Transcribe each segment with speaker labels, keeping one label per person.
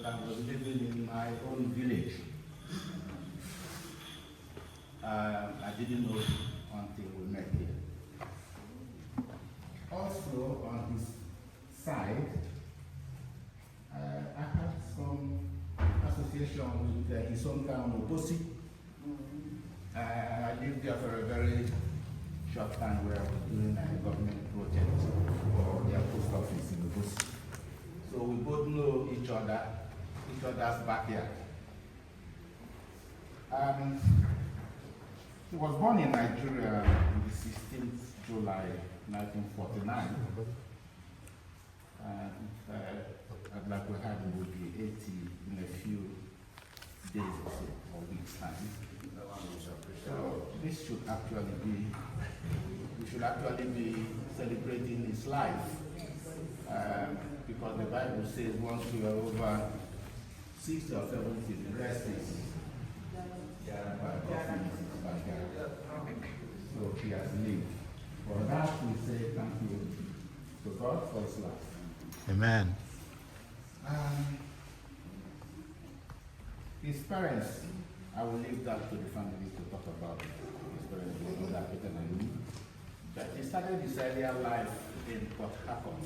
Speaker 1: I was living in my own village. I didn't know until we met here. Also, on his side, I had some association with his hometown, Ogbueshi. I lived there for a very short time where I was doing a government project for their post office in Ogbueshi. So we both know each other's backyard. He was born in Nigeria on the 16th July 1949. And like we had, he would be 80 in a few days or so, or weeks time. So this should actually be, we should actually be celebrating his life. Because the Bible says once you are over 60 or 70, the rest is so he has lived. For that we say thank you to God for his life.
Speaker 2: Amen.
Speaker 1: His parents, I will leave that to the family to talk about. His parents were not that better than me. But he started his earlier life in Port Harcourt.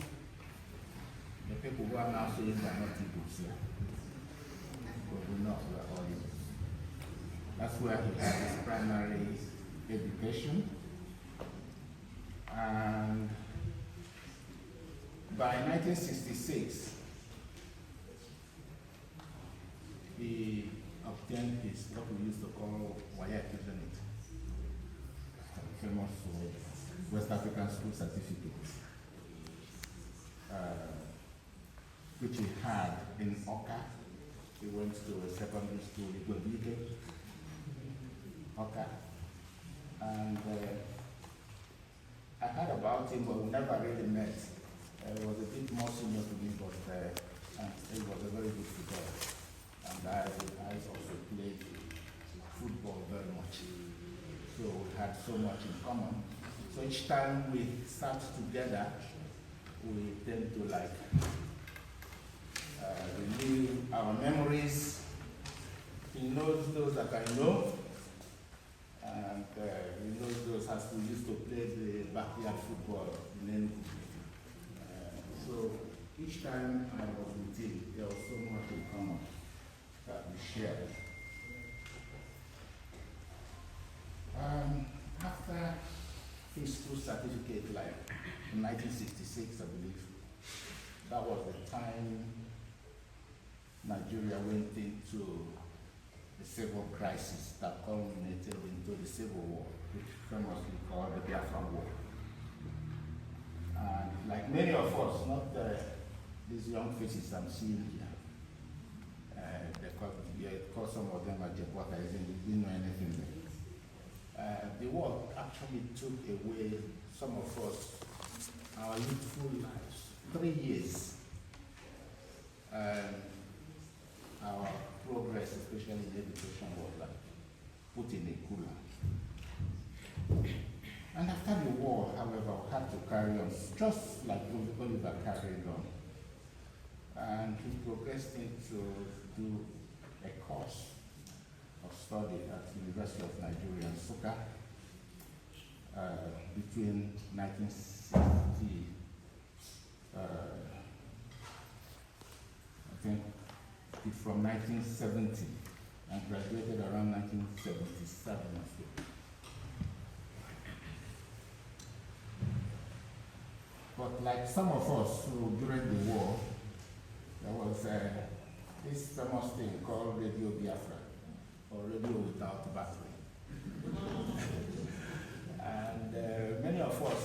Speaker 1: The people who are now saying they are not Igbos here. But we're not, we are all Igbos. That's where he had his primary education. And by 1966, he obtained his, what we used to call WAEC, isn't it? Famous for West African School Certificate, which he had in Oka. He went to a secondary school, Igbo, Oka. And I heard about him, but we never really met. He was a bit more senior to me, but he was a very good footballer. And I also played football very much. So we had so much in common. So each time we sat together, we tend to like renew our memories. He knows those that I know, and he knows those as we used to play the backyard football in Enugu. So each time I was with him, there was so much in common that we shared. After his school certificate, like in 1966, I believe, that was the time Nigeria went into the civil crisis that culminated into the Civil War, which famously called the Biafran War. And like many of us, not these young faces I'm seeing here, they call some of them Ajepota, they didn't know anything there. The war actually took away some of us, our youthful lives. 3 years. Our progress, especially in education, was like put in a cooler. And after the war, however, we had to carry on, just like Oliver carried on. And he progressed into do a course of study at the University of Nigeria in Nsukka between 1960, I think from 1970 and graduated around 1977 or so. But like some of us who during the war, there was this famous thing called Radio Biafra, or radio without battery. And many of us,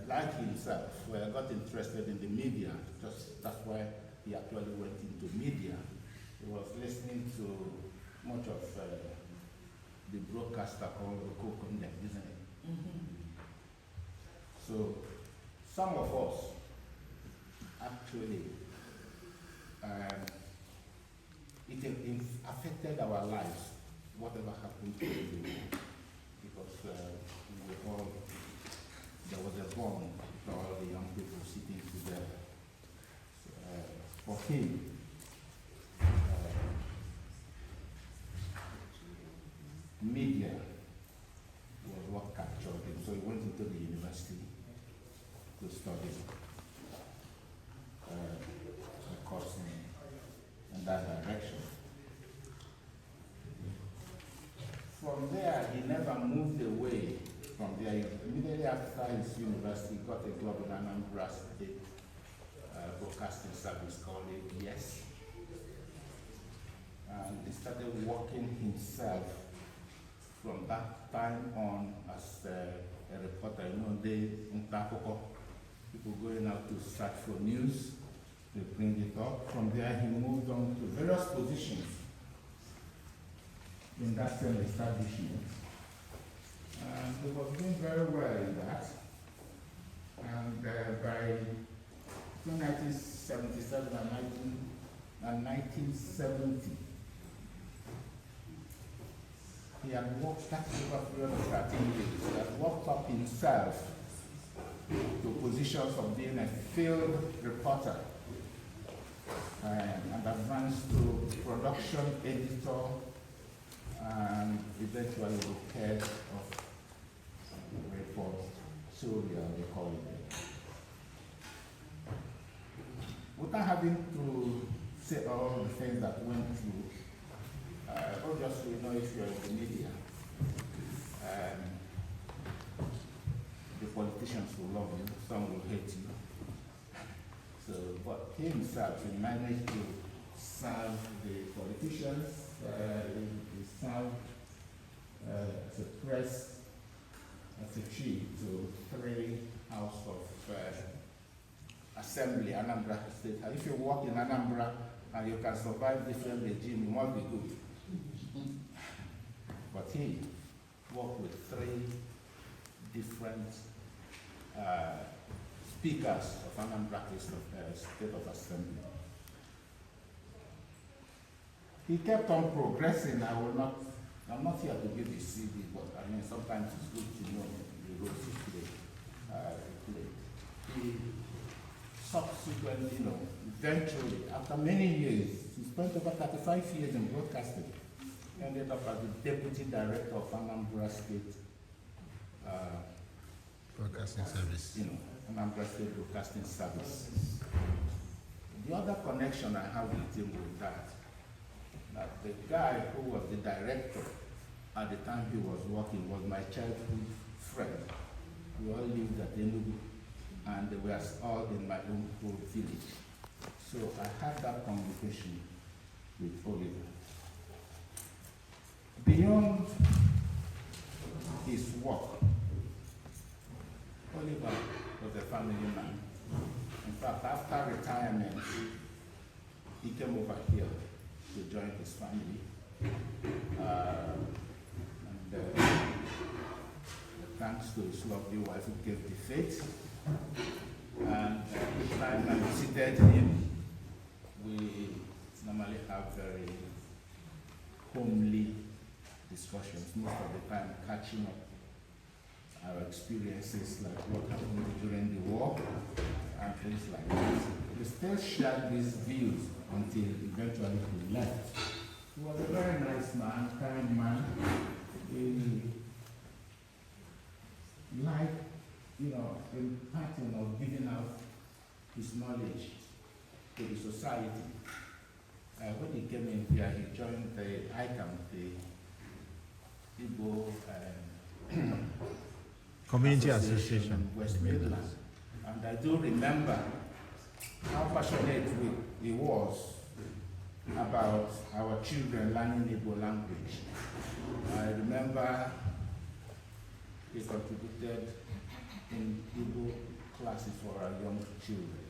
Speaker 1: like himself, got interested in the media. That's why he actually went into media. He was listening to much of the broadcaster called Okigbo, isn't it? So some of us actually, it affected our lives, whatever happened to the war, because there was a bond for all the young people sitting together. For him, from there, he never moved away from there. Immediately after his university, he got a job in Anambra State Broadcasting Service called ABS. And he started working himself from that time on as a reporter. You know, in Takoko, people going out to search for news, they bring it up. From there, he moved on to various positions in that same establishment. And he was doing very well in that. And by 1977 and 1970, he had worked, that's over a period of 13 years, he had worked up himself to positions of being a field reporter and advanced to production editor and eventually the head of report, so they call it. Without having to say all the things that went through, obviously, you know, if you're in the media, the politicians will love you, some will hate you. So, but he himself, he managed to serve the politicians, he served as a press, as a chief to 3 House of Assembly, Anambra State. And if you work in Anambra and you can survive different regime, you must be good. But he worked with 3 different speakers of Anambra State of Assembly. He kept on progressing. I'm not here to give the CV, but I mean, sometimes it's good to know the roles he played. He subsequently, eventually, after many years, he spent over 35 years in broadcasting, ended up as the Deputy Director of Anambra State
Speaker 2: Broadcasting Service.
Speaker 1: Anambra State Broadcasting Service. The other connection I have with him was that the guy who was the director at the time he was working was my childhood friend. We all lived at Enugu, and they were all in my own village. So I had that communication with Oliver. Beyond his work, Oliver was a family man. In fact, after retirement, he came over here to join his family. Thanks to his lovely wife who gave the faith. And each time I visited him, we normally have very homely discussions, most of the time catching up our experiences, like what happened during the war and things like that. We still shared these views until eventually he left. He was a very nice man, kind man. He liked, imparting or giving out his knowledge to the society. When he came in here, he joined the ICAM, the Igbo
Speaker 2: Community Association
Speaker 1: West Midlands. And I do remember how passionate he was about our children learning Igbo language. I remember he contributed in Igbo classes for our young children.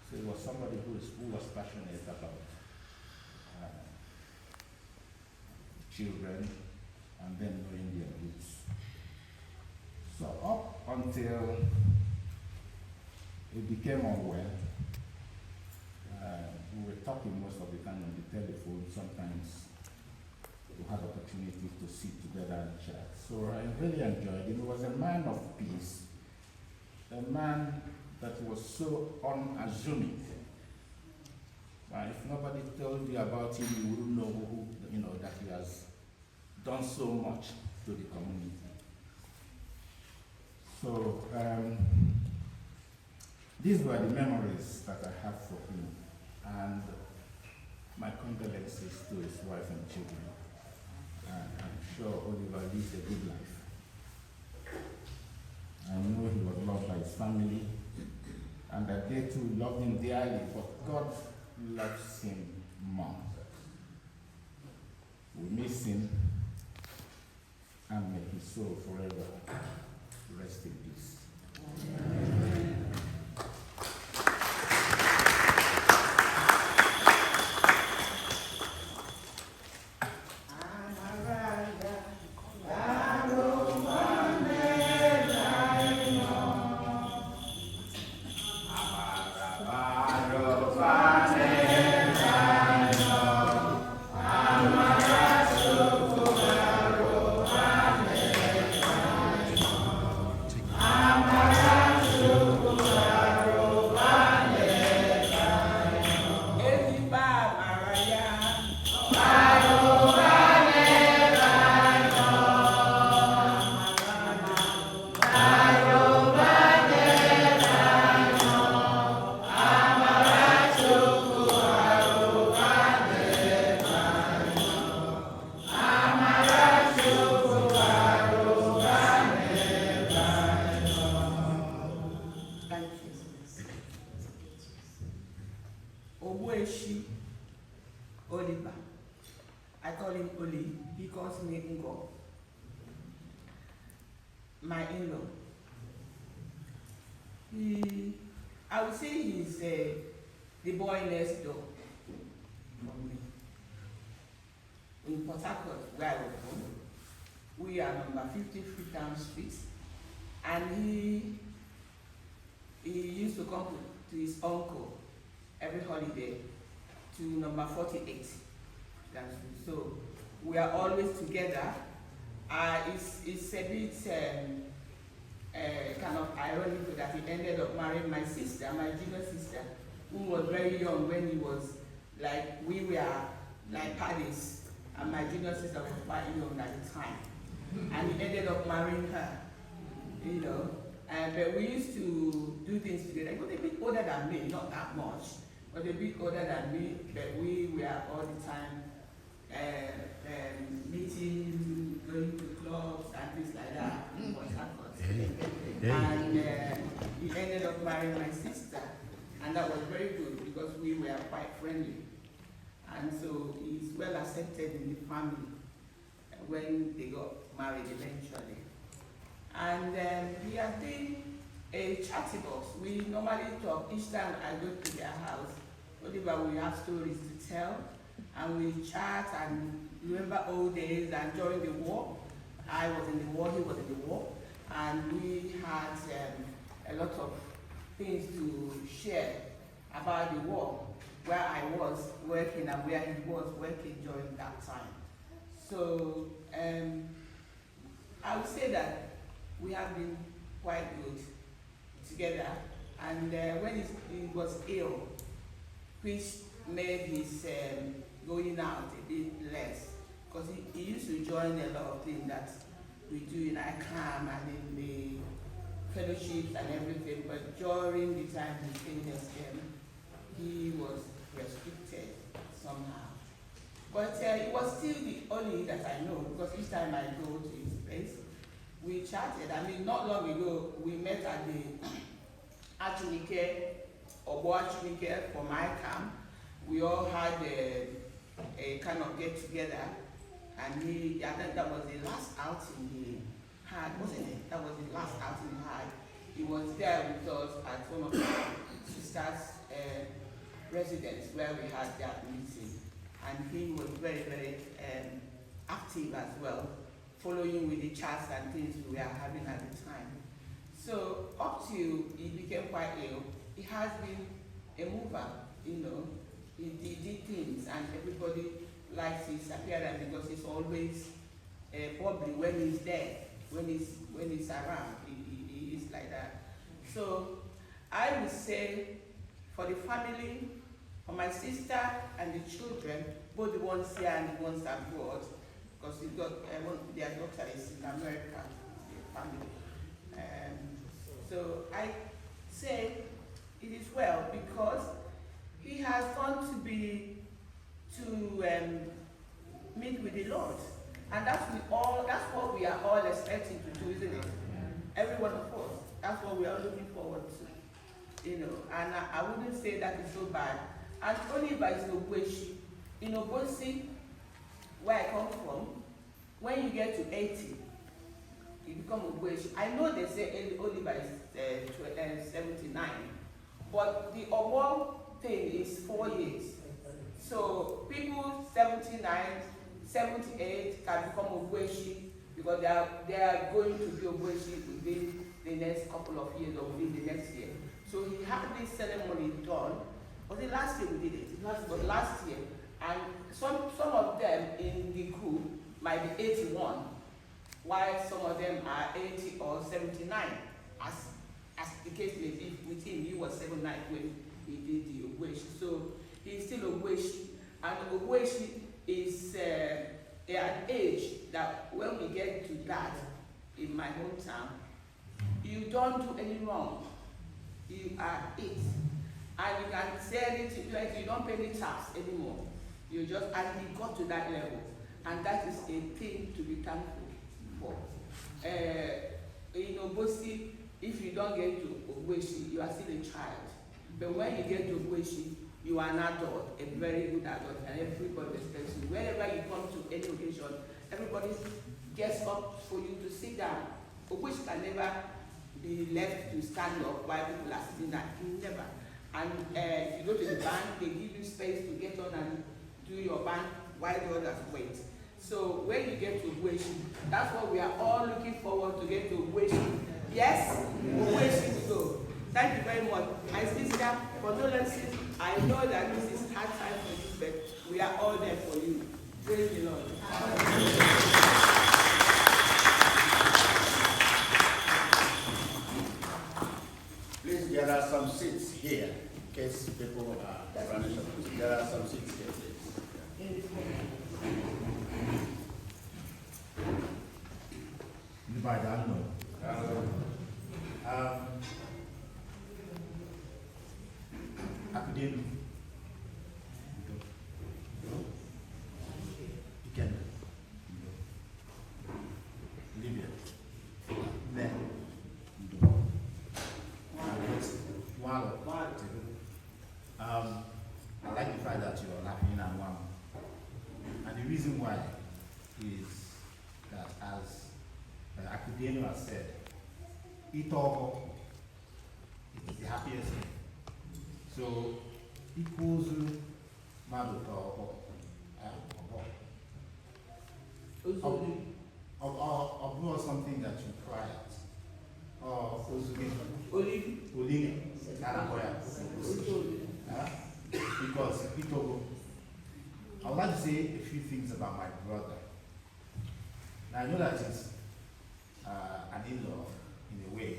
Speaker 1: So he was somebody who was passionate about children and then knowing their roots. So up until he became unwell, we were talking most of the time on the telephone. Sometimes we had opportunity to sit together and chat. So I really enjoyed him. He was a man of peace, a man that was so unassuming. If nobody told you about him, you wouldn't know that he has done so much to the community. So these were the memories that I have for him, and my condolences to his wife and children. I'm sure Oliver lives a good life. I know he was loved by his family, and that they too loved him dearly, but God loves him more. We miss him, and may his soul forever rest in peace. Amen.
Speaker 3: Ogbueshi Oliver. I call him Oli. He calls me Ngo. My in-law. I would say he's the boy next door from me. In Port Harcourt, where I was born, we are number 50 Freetown Street, and he used to come to his uncle every holiday to number 48. So we are always together. It's a bit kind of ironic that he ended up marrying my sister, my junior sister, who was very young when he was like, we were like paddies, and my junior sister was quite young at the time. And he ended up marrying her, you know. But we used to do things together. He was a bit older than me, not that much, but a bit older than me. But we were all the time meeting, going to clubs and things like that in Port Harcourt. And he ended up marrying my sister, and that was very good because we were quite friendly. And so he's well accepted in the family when they got married eventually. And he has been a chatty box. We normally talk each time I go to their house. Whatever, we have stories to tell, and we chat and remember old days. And during the war, I was in the war, he was in the war, and we had a lot of things to share about the war, where I was working and where he was working during that time. So I would say that we have been quite good together. And when he was ill, which made his going out a bit less, because he used to join a lot of things that we do in ICAM and in the fellowships and everything, but during the time he finished he was restricted somehow. But it was still the only that I know, because each time I go to his place, we chatted. I mean, not long ago, we met at the Ogbueshi for my camp. We all had a kind of get together, and I think that was the last outing he had, wasn't it? That was the last outing he had. He was there with us at one of the sisters' residence where we had that meeting, and he was very, very active as well, following with the chats and things we were having at the time. So up till he became quite ill, he has been a mover, you know. He did things, and everybody likes his appearance because he's always bubbly when he's there, when he's around. He is like that. So I would say, for the family, for my sister and the children, both the ones here and the ones abroad, because their daughter is in America, the family. So I say it is well, because he has gone to meet with the Lord. And that's what we are all expecting to do, isn't it? Every one of us. That's what we are looking forward to. You know, and I wouldn't say that it's so bad. And only by Ogbueshi. In Ogbueshi, where I come from, when you get to 80, you become Ogbueshi. I know they say only by 79, but the Ogbo thing is 4 years. So people 79, 78 can become Ogbueshi because they are going to be Ogbueshi within the next couple of years or within the next year. So he had this ceremony done. Was it last year we did it? Last year. And some of them in the group might be 81, while some of them are 80 or 79, as the case may be. With him, he was 79 when he did the Ogbueshi. So he's still Ogbueshi. And Ogbueshi is an age that when we get to that in my hometown, you don't do any wrong. You are it. And you can say anything, you don't pay any tax anymore. You just, and he got to that level. And that is a thing to be thankful for. In Ogbueshi, if you don't get to Ogbueshi, you are still a child. But when you get to Ogbueshi, you are an adult, a very good adult, and everybody respects you. Wherever you come to any occasion, everybody gets up for you to sit down. Ogbueshi can never be left to stand up while people are sitting down. Never. And if you go to the bank, they give you space to get on and do your bank while the others wait. So when you get to Ogbueshi, that's what we are all looking forward to get to Ogbueshi. Yes, Ogbueshi we go. Thank you very much. My sister, condolences. I know that this is hard time for you, but we are all there for you. Praise the Lord.
Speaker 4: Please, there are some seats here in case people are running. There are some seats here, please.
Speaker 2: Anybody that know? Ikedionwu. Ikedionwu. Libya. Then. I like the fact that you're laughing and one. And the reason why is that, as Ikedionwu has said, Itoho is the happiest thing. So, Ikuzu Madoto or something that you cry at. Or Ozuge. Because Itogo. I would like to say a few things about my brother. Now I know that he's an in-law in a way,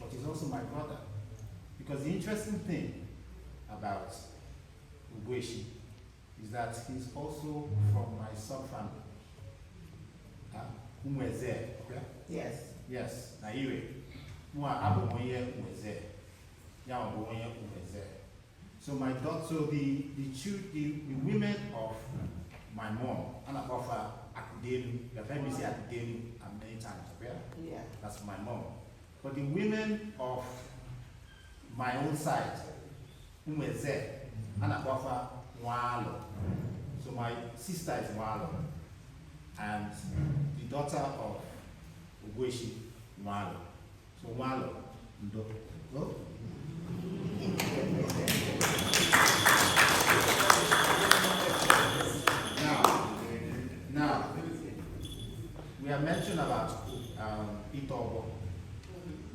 Speaker 2: but he's also my brother. Because the interesting thing about Ogbueshi is that he's also from my sub-family. Umweze, okay?
Speaker 3: Yes.
Speaker 2: Yes, Naire. Umweze. So my daughter, so the women of my mom, and I offer Ikedionwu, you've heard me say Ikedionwu many times, okay?
Speaker 3: Yeah.
Speaker 2: That's my mom. But the women of my own side, Umweze, and I offer Walo. So my sister is Walo, and the daughter of Ogbueshi, Walo. So Walo, Ndo. Go. Now, we have mentioned about Itogo,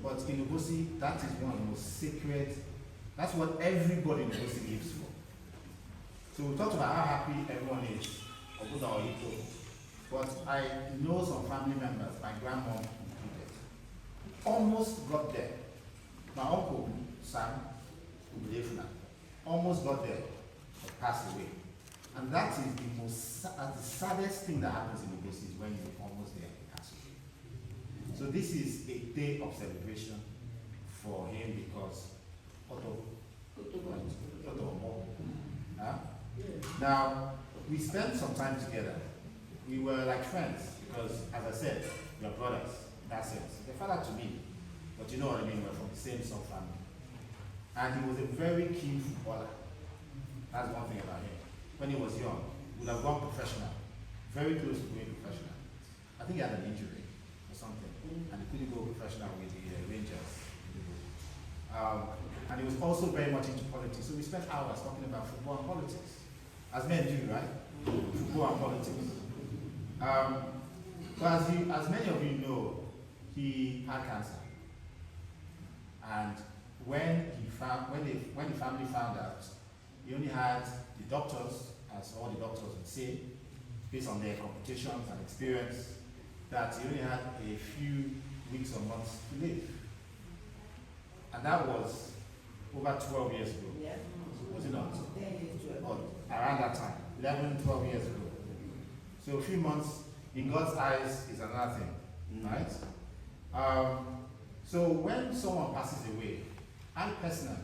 Speaker 2: but in Ogbueshi, that is one of the most sacred. That's what everybody in Ogbueshi lives for. So we talked about how happy everyone is, Obuda or Ito, but I know some family members, my grandmom included, almost got there. My uncle, Sam, almost got there, but passed away. And that is the saddest thing that happens in Ogbueshi is when you're almost there and pass away. So this is a day of celebration for him because Now, we spent some time together. we were like friends because, as I said, we are brothers in that sense. The father to me, but you know what I mean, we're from the same sub family. And he was a very keen footballer. That's one thing about him. When he was young, he would have gone professional, very close to going professional. I think he had an injury or something, and he couldn't go professional with the Rangers. And he was also very much into politics, so we spent hours talking about football and politics, as men do, right? Football and politics. But as many of you know, he had cancer, and when the family found out, he only had the doctors, as all the doctors would say, based on their computations and experience, that he only had a few weeks or months to live. And that was over 12 years ago.
Speaker 3: Yeah.
Speaker 2: Was it not?
Speaker 3: 10 years, 12.
Speaker 2: Or around that time, 11, 12 years ago. So a few months, in God's eyes, is another thing, right? So when someone passes away, I personally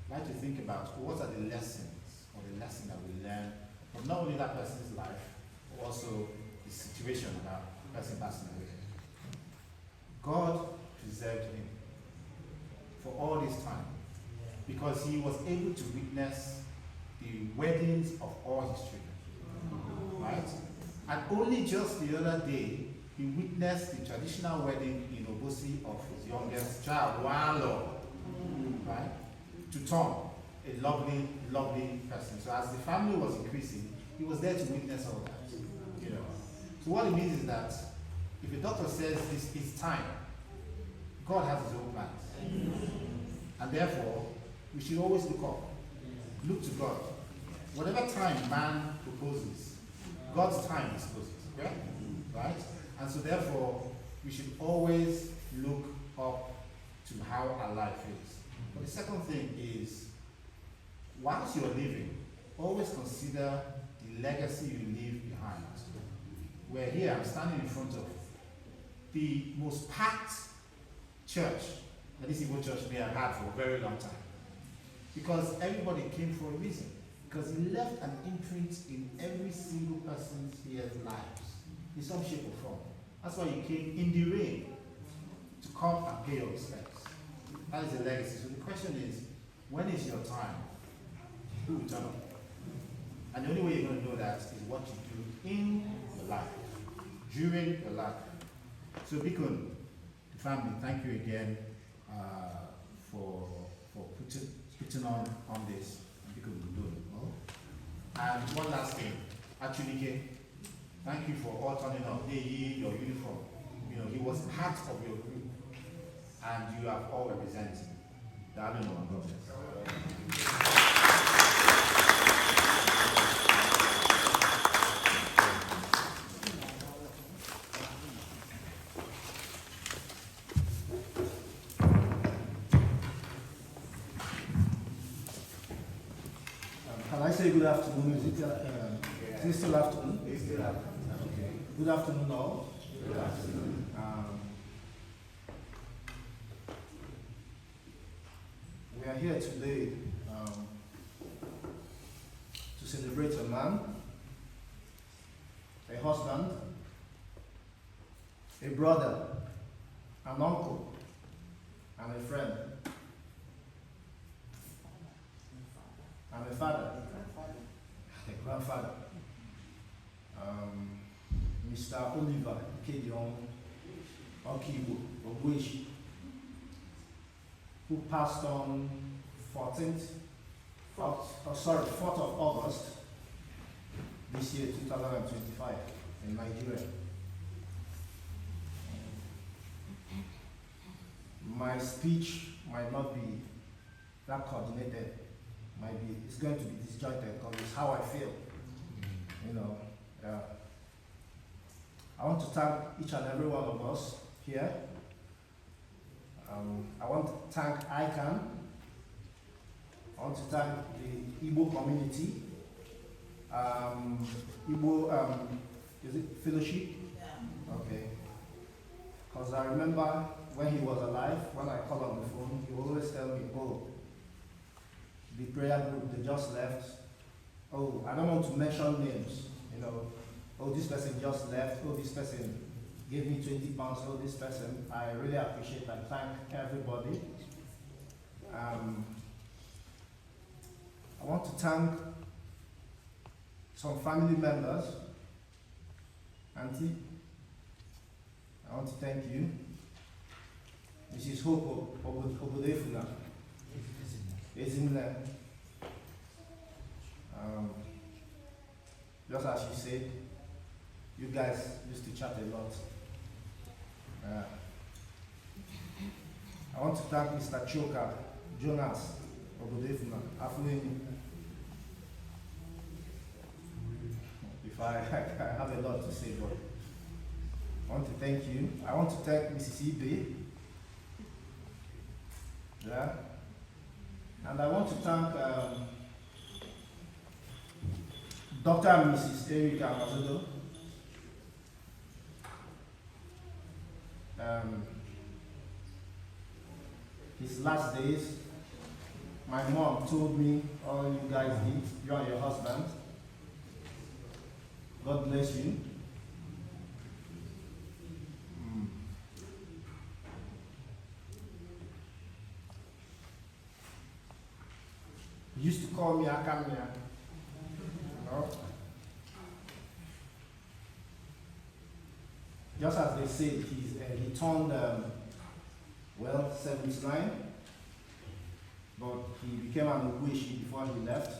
Speaker 2: like to think about what are the lessons or the lesson that we learn from not only that person's life, but also the situation about the person passing away. God preserved him for all this time because he was able to witness the weddings of all his children, right? And only just the other day, he witnessed the traditional wedding in Ogbueshi of his youngest child, Walo, right? To Tom, a lovely, lovely person. So as the family was increasing, he was there to witness all that, you know. So what it means is that if a doctor says this is time, God has his own plans. And therefore, we should always look up, look to God. Whatever time man proposes, God's time is closest, okay? Right? And so therefore, we should always look up to how our life is. But the second thing is, whilst you're living, always consider the legacy you leave behind. We're here, I'm standing in front of the most packed church that this Igbo church may have had for a very long time. Because everybody came for a reason. Because he left an imprint in every single person's here's lives, in some shape or form. That's why you came in the rain to come and pay your respects. That is a legacy. So the question is, when is your time? Who will turn up? And the only way you're going to know that is what you do in your life, during your life. So Bikun, the family, thank you again for putting on this. Bikun Lulu. And one last thing, actually, thank you for all turning up. Your uniform. You know, he was part of your group, and you have all represented him. I don't know, God bless.
Speaker 5: Can I say good afternoon? Is it still afternoon? It's still afternoon. Okay. Good afternoon, all. Good afternoon. We are here today to celebrate a man, a husband, a brother, an uncle, and a friend, and a father, a grandfather, Mr. Oliver Ikedionwu, Okigbo, Ogbueshi, who passed on 4th of August this year, 2025, in Nigeria. My speech might not be that coordinated. It's going to be disjointed because it's how I feel. You know, I want to thank each and every one of us here. I want to thank ICANN. I want to thank the Igbo community. Igbo, is it fellowship? Yeah. Okay. Because I remember when he was alive, when I called on the phone, he would always tell me, oh, the prayer group, they just left. Oh, I don't want to mention names, you know, oh, this person just left, oh, this person gave me 20 pounds, oh, this person. I really appreciate and thank everybody. I want to thank some family members. Auntie, I want to thank you. Mrs. Hope Obodefula. Ezimle. Just as you said, you guys used to chat a lot. I want to thank Mr. Choka, Jonas Obodefula, Afueni. If I have a lot to say, but I want to thank you. I want to thank Mrs. Ibe. Yeah. And I want to thank Dr. and Mrs. Erika Mazodo. His last days, my mom told me all you guys did, you and your husband. God bless you. He used to call me Akamia. No? Just as they say, he turned, 79, but he became an Ogbueshi before he left.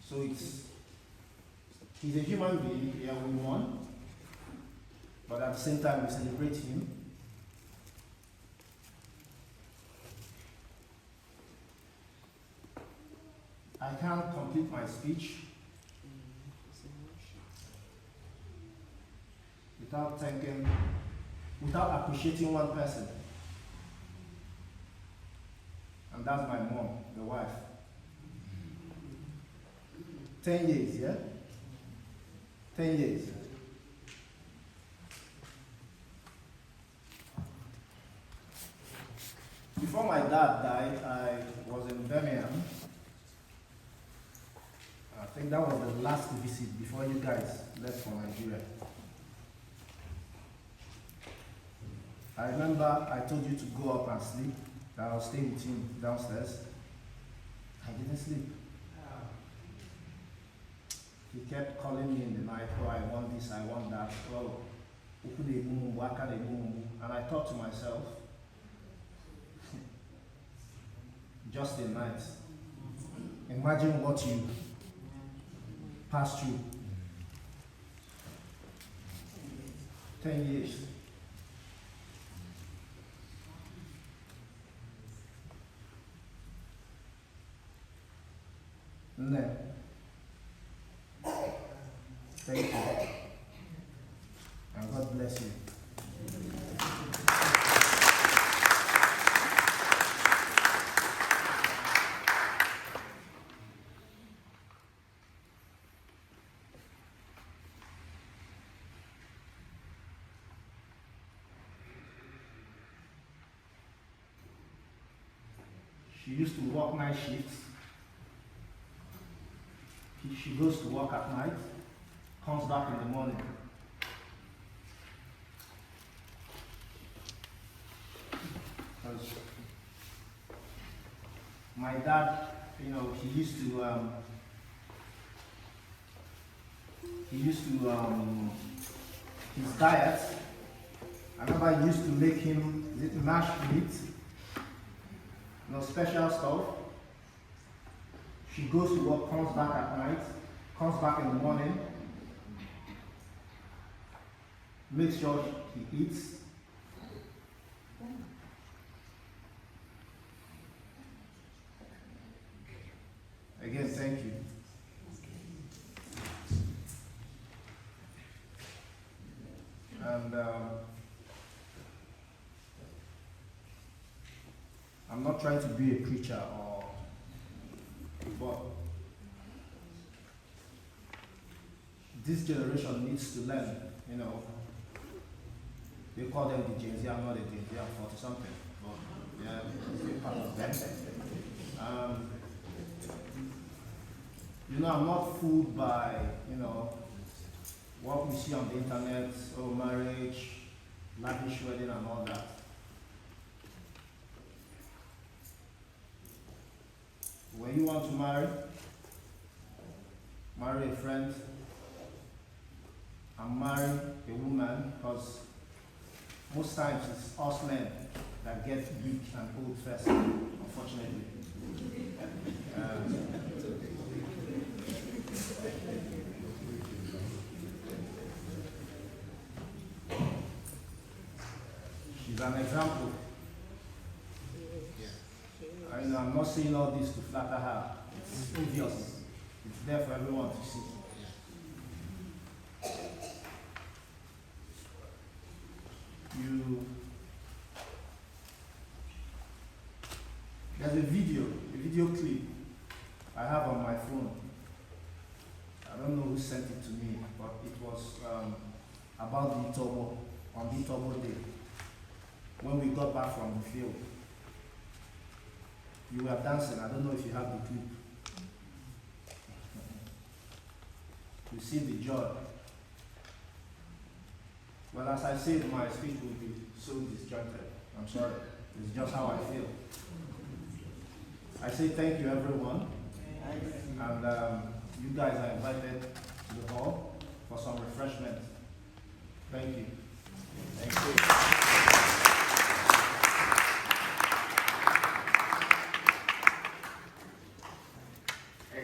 Speaker 5: So he's a human being, we are one, but at the same time we celebrate him. I can't complete my speech without appreciating one person. And that's my mom, the wife. 10 years, yeah? 10 years. Before my dad died, I was in Birmingham. I think that was the last visit before you guys left for Nigeria. I remember I told you to go up and sleep, that I'll stay with you downstairs. I didn't sleep. He kept calling me in the night, oh, I want this, I want that. Oh, and I thought to myself, just a night. Imagine what you passed through. 10 years. No. Thank you. And God bless you. She used to work night shifts. She goes to work at night, comes back in the morning. Because my dad, he used to his diet, I remember I used to make him mashed meat, special stuff. She goes to work, comes back at night, comes back in the morning, makes sure he eats. Again, thank you. And I'm not trying to be a preacher but this generation needs to learn, They call them the Gen Z. I'm not a Gen Z, I'm 40 something. But yeah, it's part of them. I'm not fooled by, what we see on the internet, oh, marriage, lavish wedding and all that. When you want to marry a friend, and marry a woman, because most times it's us men that get weak and old first, unfortunately. She's an example. I'm not saying all this to flatter her. It's obvious. It's there for everyone to see. There's a video clip I have on my phone. I don't know who sent it to me, but it was about the Okigbo, on the Okigbo day, when we got back from the field. You were dancing. I don't know if you have the clip. You see the joy. Well, as I said, my speech will be so disjointed. I'm sorry. It's just how I feel. I say thank you, everyone. And you guys are invited to the hall for some refreshment. Thank you.
Speaker 2: Thank you.